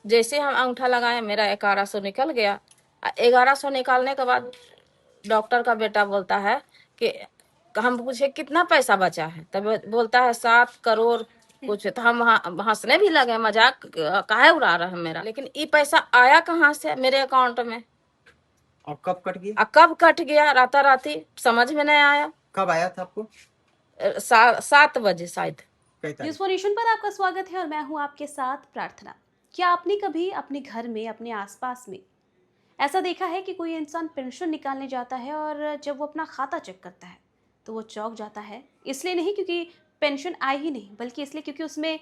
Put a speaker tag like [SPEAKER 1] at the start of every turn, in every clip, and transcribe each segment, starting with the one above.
[SPEAKER 1] जैसे हम अंगूठा लगाए मेरा 1100 निकल गया। 1100 निकालने के बाद डॉक्टर का बेटा बोलता है कि हम पूछे कितना पैसा बचा है, तब बोलता है 7 करोड़ कुछ। तो हम हंसने भी लगे, मजाक काहे उड़ा रहे हैं मेरा। लेकिन ये पैसा आया कहाँ से मेरे अकाउंट में
[SPEAKER 2] और कब कट गया?
[SPEAKER 1] कब कट गया राताराती समझ में नहीं आया।
[SPEAKER 2] कब आया था आपको?
[SPEAKER 1] 7 बजे शायद।
[SPEAKER 3] न्यूज फॉर नेशन पर आपका स्वागत है और मैं हूं आपके साथ प्रार्थना। क्या आपने कभी अपने घर में, अपने आसपास में ऐसा देखा है कि कोई इंसान पेंशन निकालने जाता है और जब वो अपना खाता चेक करता है तो वो चौंक जाता है? इसलिए नहीं क्योंकि पेंशन आई ही नहीं, बल्कि इसलिए क्योंकि उसमें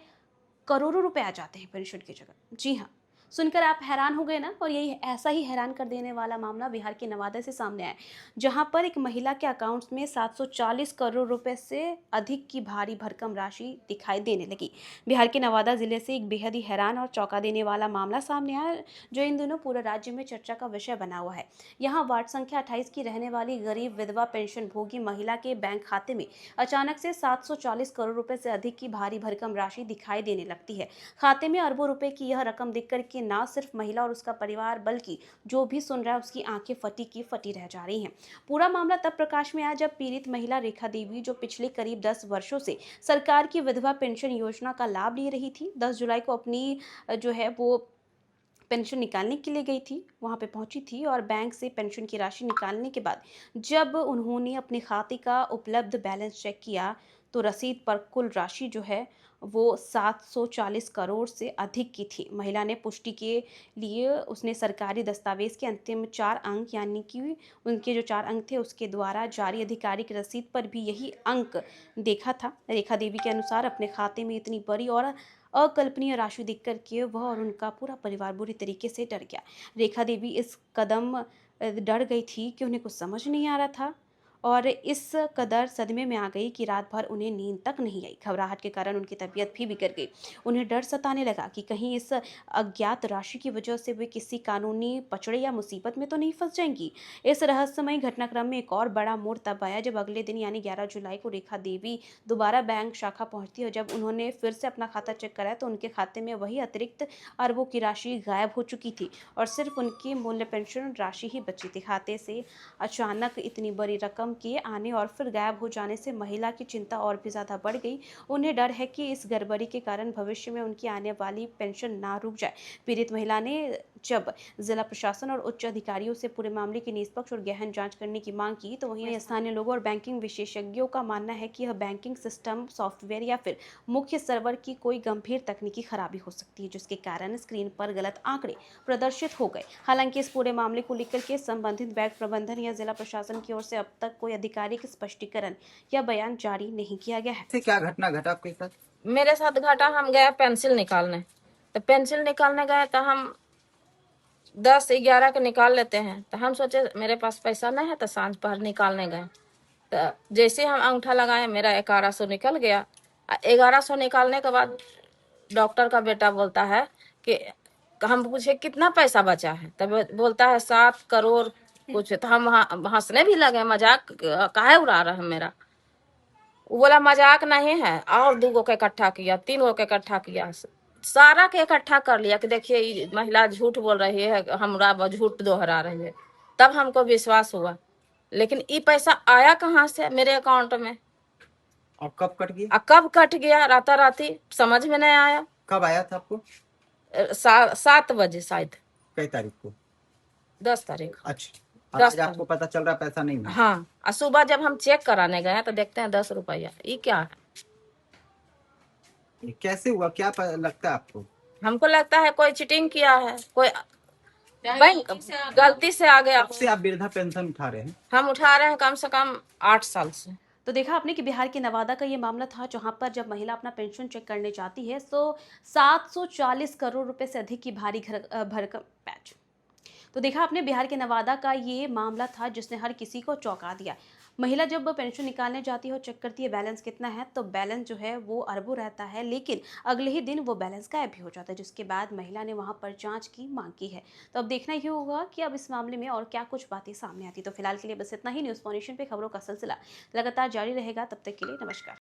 [SPEAKER 3] करोड़ों रुपए आ जाते हैं पेंशन की जगह। जी हाँ, सुनकर आप हैरान हो गए ना। और यही ऐसा ही हैरान कर देने वाला मामला बिहार के नवादा से सामने आया, जहां पर एक महिला के अकाउंट्स में 740 करोड़ रुपए से अधिक की भारी भरकम राशि दिखाई देने लगी। बिहार के नवादा जिले से एक बेहद ही हैरान और चौंका देने वाला मामला सामने आया, जो इन दिनों पूरे राज्य में चर्चा का विषय बना हुआ है। यहाँ वार्ड संख्या 28 की रहने वाली गरीब विधवा पेंशन भोगी महिला के बैंक खाते में अचानक से 740 करोड़ रुपए से अधिक की भारी भरकम राशि दिखाई देने लगती है। खाते में अरबों रुपए की यह रकम देखकर के ना सिर्फ महिला और उसका परिवार, बल्कि जो भी सुन रहा है उसकी आंखें फटी की फटी रह जा रही हैं। पूरा मामला तब प्रकाश में आया जब पीड़ित महिला रेखा देवी, जो पिछले करीब 10 वर्षों से सरकार की विधवा पेंशन योजना का लाभ ले रही थी, 10 जुलाई को अपनी जो है वो पेंशन निकालने के लिए गई थी, वहां पे पहुंची थी और बैंक से पेंशन की राशि निकालने के बाद जब उन्होंने अपने खाते का उपलब्ध बैलेंस चेक किया तो रसीद पर कुल राशि जो है वो 740 करोड़ से अधिक की थी। महिला ने पुष्टि के लिए उसने सरकारी दस्तावेज के अंतिम 4 अंक, यानी कि उनके जो 4 अंक थे उसके द्वारा जारी आधिकारिक रसीद पर भी यही अंक देखा था। रेखा देवी के अनुसार अपने खाते में इतनी बड़ी और अकल्पनीय राशि देख करके वह और उनका पूरा परिवार बुरी तरीके से डर गया। रेखा देवी इस कदम डर गई थी कि उन्हें कुछ समझ नहीं आ रहा था और इस कदर सदमे में आ गई कि रात भर उन्हें नींद तक नहीं आई। घबराहट के कारण उनकी तबीयत भी बिगड़ गई। उन्हें डर सताने लगा कि कहीं इस अज्ञात राशि की वजह से वे किसी कानूनी पचड़े या मुसीबत में तो नहीं फंस जाएंगी। इस रहस्यमय घटनाक्रम में एक और बड़ा मोड़ तब आया जब अगले दिन यानी 11 जुलाई को रेखा देवी दोबारा बैंक शाखा पहुंचती है। जब उन्होंने फिर से अपना खाता चेक कराया तो उनके खाते में वही अतिरिक्त अरबों की राशि गायब हो चुकी थी और सिर्फ उनकी मूल्य पेंशन राशि ही बची थी। खाते से अचानक इतनी बड़ी रकम के आने और फिर गायब हो जाने से महिला की चिंता और भी ज्यादा बढ़ गई। उन्हें डर है कि इस गड़बड़ी के कारण भविष्य में उनकी आने वाली पेंशन ना रुक जाए। पीड़ित महिला ने जब जिला प्रशासन और उच्च अधिकारियों से पूरे मामले की निष्पक्ष और गहन जांच करने की मांग की, तो वहीं स्थानीय लोगों और बैंकिंग विशेषज्ञों का मानना है कि यह बैंकिंग सिस्टम, सॉफ्टवेयर या फिर मुख्य सर्वर की कोई गंभीर तकनीकी खराबी हो सकती है, जिसके कारण स्क्रीन पर गलत आंकड़े प्रदर्शित हो गए। हालांकि इस पूरे मामले को लेकर के संबंधित बैंक प्रबंधन या जिला प्रशासन की ओर से अब तक कोई आधिकारिक स्पष्टीकरण या बयान जारी नहीं किया गया है।
[SPEAKER 2] क्या घटना घटा आपके साथ?
[SPEAKER 1] मेरे साथ घटा, हम गए पेंसिल निकालने, तो पेंसिल निकालने गए तो हम 10-11 के निकाल लेते हैं। तो हम सोचे मेरे पास पैसा नहीं है, तो सांझ पहर निकालने गए। तो जैसे हम अंगूठा लगाए मेरा 1100 निकल गया। 1100 निकालने के बाद डॉक्टर का बेटा बोलता है कि हम पूछे कितना पैसा बचा है, तब बोलता है 7 करोड़ कुछ। तो हम हंसने भी लगे, मजाक काहे उड़ा रहे हैं मेरा। वो बोला मजाक नहीं है, और 2 गो के इकट्ठा किया, 3 गो के इकट्ठा किया, सारा के इकट्ठा कर लिया कि देखिए ये महिला झूठ बोल रही है, हमरा झूठ दोहरा रही है। तब हमको विश्वास हुआ। लेकिन ये पैसा आया कहाँ से मेरे अकाउंट में
[SPEAKER 2] और कब कट गया?
[SPEAKER 1] कब कट गया राताराती समझ में नहीं आया।
[SPEAKER 2] कब आया था आपको?
[SPEAKER 1] 7 बजे शायद।
[SPEAKER 2] कई तारीख को?
[SPEAKER 1] 10 तारीख।
[SPEAKER 2] अच्छा, और
[SPEAKER 1] 10
[SPEAKER 2] आज आपको
[SPEAKER 1] तारीख।
[SPEAKER 2] पता चल रहा पैसा नहीं है?
[SPEAKER 1] हाँ, और सुबह जब हम चेक कराने गए तो देखते हैं 10 रुपया। ये क्या है?
[SPEAKER 2] ये कैसे हुआ, क्या लगता है आपको?
[SPEAKER 1] हमको लगता है कोई चीटिंग किया है, कोई बैंक गलती से आ गया।
[SPEAKER 2] कब से आप वृद्धा पेंशन उठा रहे हैं?
[SPEAKER 1] हम उठा रहे हैं कम से कम 8 साल से।
[SPEAKER 3] तो देखा आपने कि बिहार के नवादा का ये मामला था, जहां पर जब महिला अपना पेंशन चेक करने जाती है तो 740 करोड़ रुपए से अधिक की भारी भरकम पैच। तो देखा आपने, बिहार के नवादा का ये मामला था जिसने हर किसी को चौंका दिया। महिला जब पेंशन निकालने जाती है और चेक करती है बैलेंस कितना है, तो बैलेंस जो है वो अरबों रहता है, लेकिन अगले ही दिन वो बैलेंस गायब भी हो जाता है, जिसके बाद महिला ने वहां पर जांच की मांग की है। तो अब देखना ही होगा कि अब इस मामले में और क्या कुछ बातें सामने आती। तो फिलहाल के लिए बस इतना ही। न्यूज़ फॉर नेशन पे खबरों का सिलसिला लगातार जारी रहेगा। तब तक के लिए नमस्कार।